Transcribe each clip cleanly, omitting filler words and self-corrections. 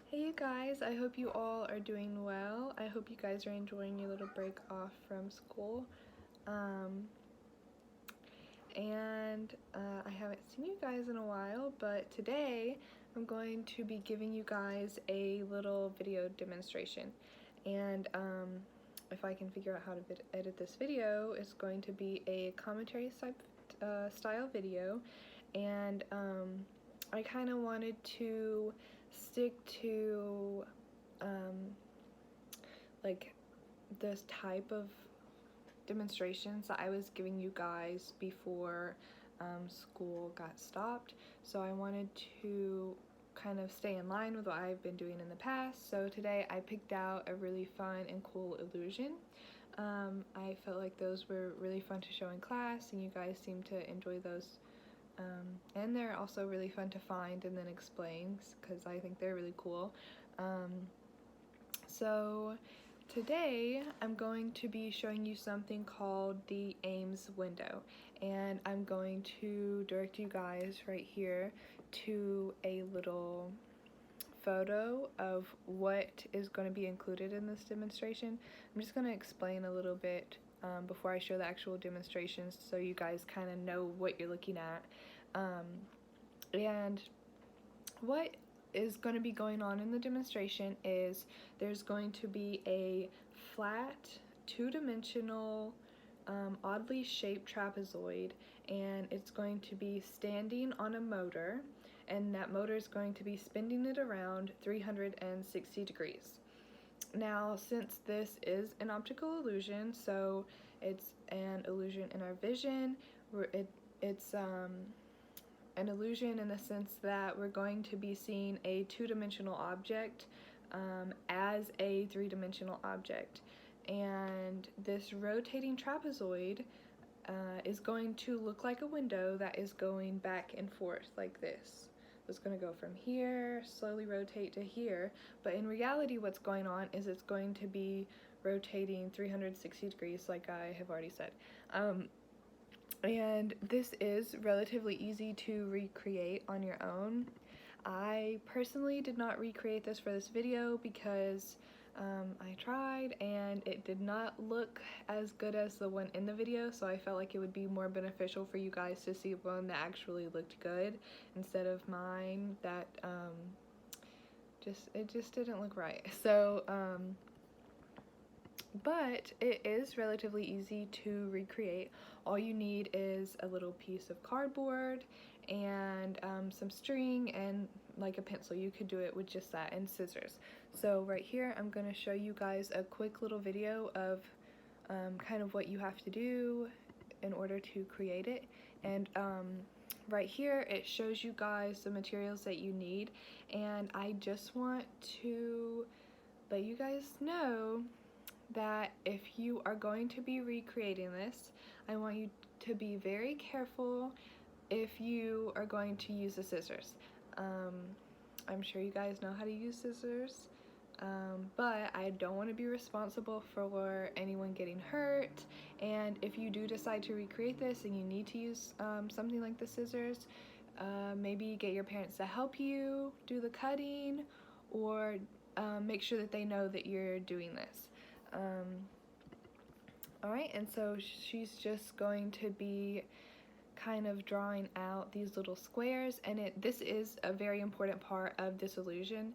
Hey you guys, I hope you all are doing well. I hope you guys are enjoying your little break off from school. Um, I haven't seen you guys in a while, but today I'm going to be giving you guys a little video demonstration. And if I can figure out how to edit this video, it's going to be a commentary style video. And I kind of wanted to stick to like this type of demonstrations that I was giving you guys before school got stopped. So I wanted to kind of stay in line with what I've been doing in the past. So today I picked out a really fun and cool illusion. I felt like those were really fun to show in class, and you guys seem to enjoy those. And they're also really fun to find and then explain because I think they're really cool. So today I'm going to be showing you something called the Ames Window, and I'm going to direct you guys right here to a little photo of what is going to be included in this demonstration. I'm just going to explain a little bit before I show the actual demonstrations so you guys kind of know what you're looking at. And what is going to be going on in the demonstration is there's going to be a flat, two-dimensional, oddly shaped trapezoid, and it's going to be standing on a motor, and that motor is going to be spinning it around 360 degrees. Now, since this is an optical illusion, so it's an illusion in our vision, it's an illusion in the sense that we're going to be seeing a two-dimensional object as a three-dimensional object. And this rotating trapezoid is going to look like a window that is going back and forth like this. It's going to go from here, slowly rotate to here, but in reality what's going on is it's going to be rotating 360 degrees like I have already said. And this is relatively easy to recreate on your own. I personally did not recreate this for this video because I tried and it did not look as good as the one in the video, so I felt like it would be more beneficial for you guys to see one that actually looked good instead of mine that it just didn't look right. So but it is relatively easy to recreate. All you need is a little piece of cardboard and some string and like a pencil. You could do it with just that, and scissors. So right here I'm going to show you guys a quick little video of kind of what you have to do in order to create it. And right here it shows you guys the materials that you need, and I just want to let you guys know that if you are going to be recreating this, I want you to be very careful if you are going to use the scissors. I'm sure you guys know how to use scissors, but I don't want to be responsible for anyone getting hurt. And if you do decide to recreate this and you need to use something like the scissors, maybe get your parents to help you do the cutting, or make sure that they know that you're doing this. Alright, and so she's just going to be kind of drawing out these little squares, and this is a very important part of this illusion.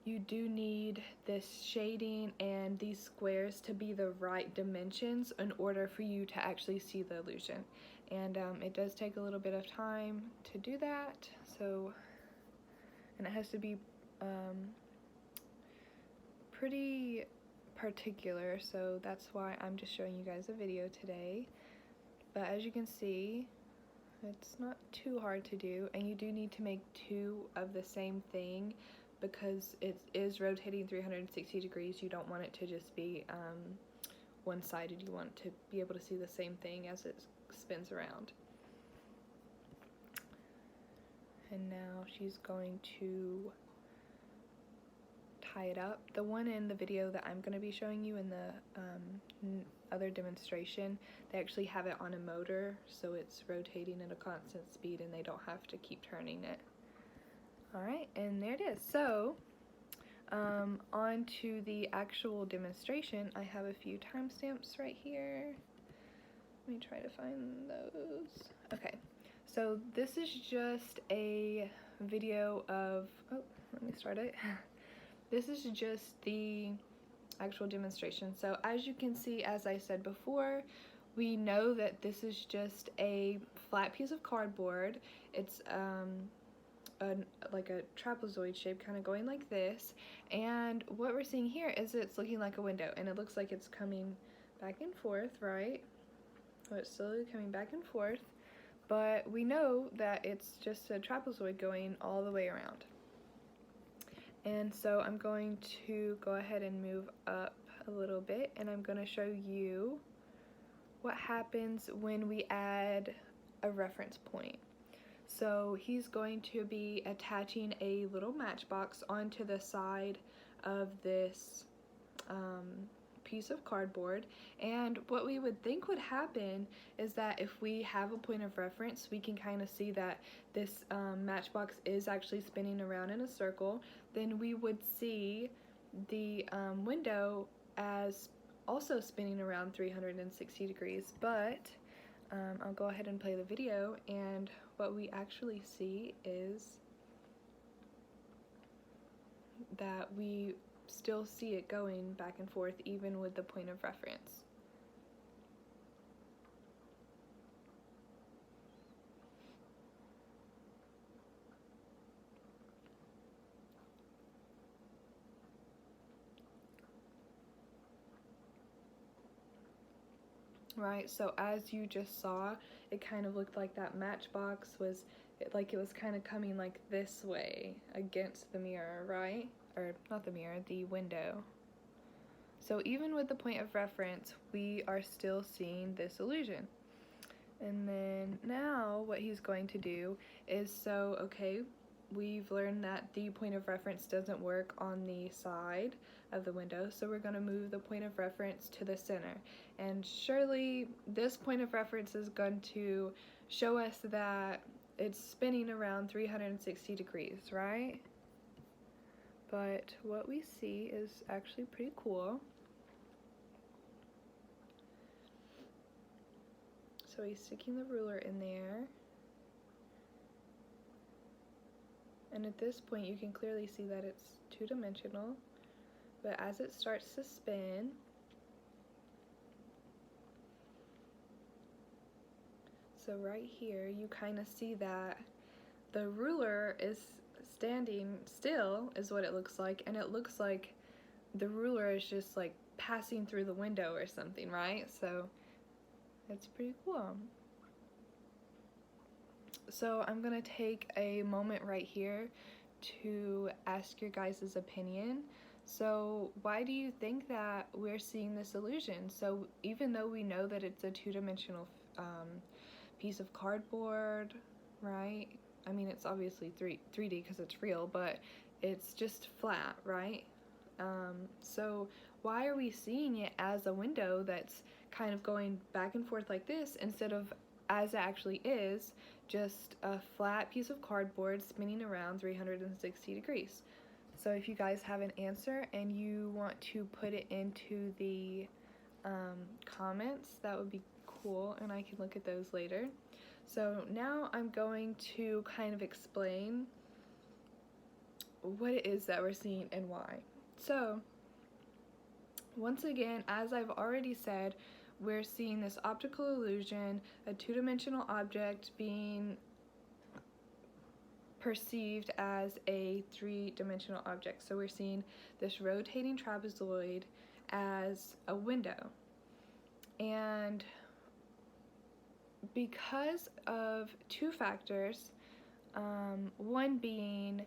You do need this shading and these squares to be the right dimensions in order for you to actually see the illusion. And it does take a little bit of time to do that, so, and it has to be pretty particular, so that's why I'm just showing you guys a video today. But as you can see, it's not too hard to do, and you do need to make two of the same thing because it is rotating 360 degrees. You don't want it to just be one-sided. You want to be able to see the same thing as it spins around. And now she's going to tie it up. The one in the video that I'm going to be showing you in the other demonstration, they actually have it on a motor, so it's rotating at a constant speed and they don't have to keep turning it. Alright, and there it is. So On to the actual demonstration. I have a few timestamps right here. Let me try to find those. Okay, so this is just a video of, oh, let me start it. This is just the actual demonstration. So as you can see, as I said before, we know that this is just a flat piece of cardboard. It's like a trapezoid shape, kind of going like this, and what we're seeing here is it's looking like a window, and it looks like it's coming back and forth, right? So it's slowly coming back and forth, but we know that it's just a trapezoid going all the way around. And so I'm going to go ahead and move up a little bit, and I'm going to show you what happens when we add a reference point. So he's going to be attaching a little matchbox onto the side of this piece of cardboard, and what we would think would happen is that if we have a point of reference, we can kind of see that this matchbox is actually spinning around in a circle. Then we would see the window as also spinning around 360 degrees, but I'll go ahead and play the video, and what we actually see is that we still see it going back and forth even with the point of reference. Right, so as you just saw, it kind of looked like that matchbox was, like it was kind of coming like this way against the mirror, right? Or not the mirror, the window. So even with the point of reference, we are still seeing this illusion. And then now what he's going to do is, so okay, we've learned that the point of reference doesn't work on the side of the window, so we're going to move the point of reference to the center. And surely this point of reference is going to show us that it's spinning around 360 degrees, right? But what we see is actually pretty cool. So he's sticking the ruler in there. And at this point you can clearly see that it's two-dimensional, but as it starts to spin, so right here you kind of see that the ruler is standing still, is what it looks like, and it looks like the ruler is just like passing through the window or something, right? So that's pretty cool. So I'm gonna take a moment right here to ask your guys' opinion. So why do you think that we're seeing this illusion? So even though we know that it's a two-dimensional piece of cardboard, right? I mean, it's obviously 3D because it's real, but it's just flat, right? So why are we seeing it as a window that's kind of going back and forth like this instead of, as it actually is, just a flat piece of cardboard spinning around 360 degrees? So if you guys have an answer and you want to put it into the comments, that would be cool, and I can look at those later. So now I'm going to kind of explain what it is that we're seeing and why. So once again, as I've already said, we're seeing this optical illusion, a two-dimensional object being perceived as a three-dimensional object. So we're seeing this rotating trapezoid as a window. And because of two factors, one being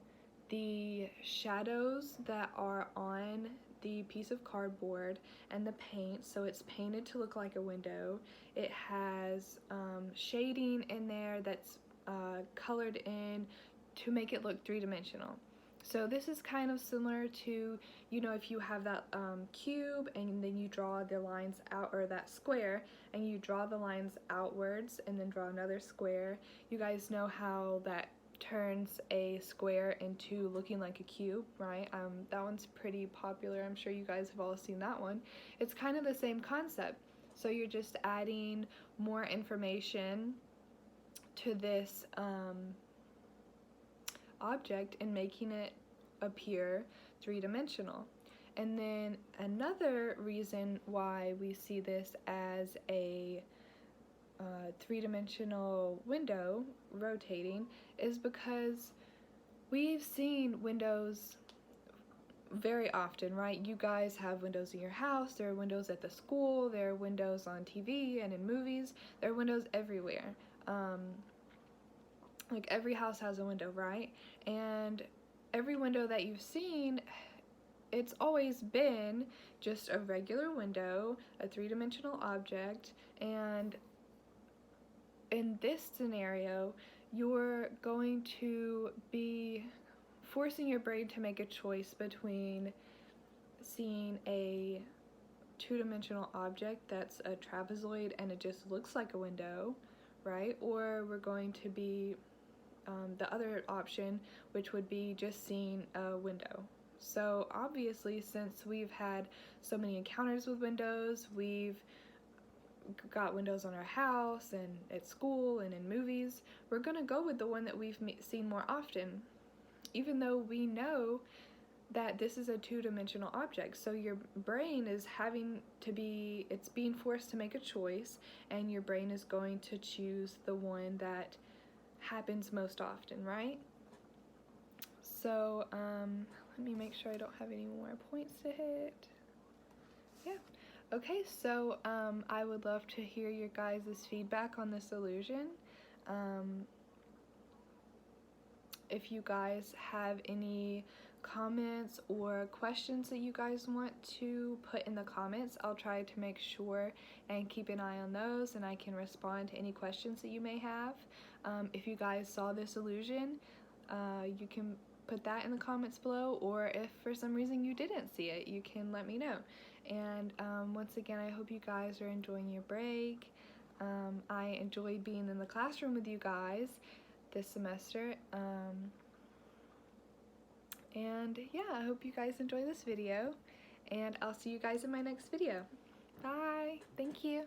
the shadows that are on the piece of cardboard and the paint, so it's painted to look like a window. It has shading in there that's colored in to make it look three-dimensional. So this is kind of similar to, you know, if you have that cube and then you draw the lines out, or that square, and you draw the lines outwards and then draw another square. You guys know how that turns a square into looking like a cube, right? That one's pretty popular. I'm sure you guys have all seen that one. It's kind of the same concept. So you're just adding more information to this object and making it appear three-dimensional. And then another reason why we see this as a three-dimensional window rotating is because we've seen windows very often, right? You guys have windows in your house, there are windows at the school, there are windows on TV and in movies, there are windows everywhere. Like every house has a window, right? And every window that you've seen, it's always been just a regular window, a three-dimensional object, and in this scenario, you're going to be forcing your brain to make a choice between seeing a two-dimensional object that's a trapezoid and it just looks like a window, right? Or we're going to be the other option, which would be just seeing a window. So obviously, since we've had so many encounters with windows, we've got windows on our house and at school and in movies, we're gonna go with the one that we've seen more often, even though we know that this is a two-dimensional object. So your brain is it's being forced to make a choice, and your brain is going to choose the one that happens most often, right? So let me make sure I don't have any more points to hit. Yeah. Okay, so I would love to hear your guys' feedback on this illusion. If you guys have any comments or questions that you guys want to put in the comments, I'll try to make sure and keep an eye on those, and I can respond to any questions that you may have. If you guys saw this illusion, you can put that in the comments below, or if for some reason you didn't see it, you can let me know. And once again, I hope you guys are enjoying your break. I enjoyed being in the classroom with you guys this semester. And yeah, I hope you guys enjoy this video, and I'll see you guys in my next video. Bye! Thank you!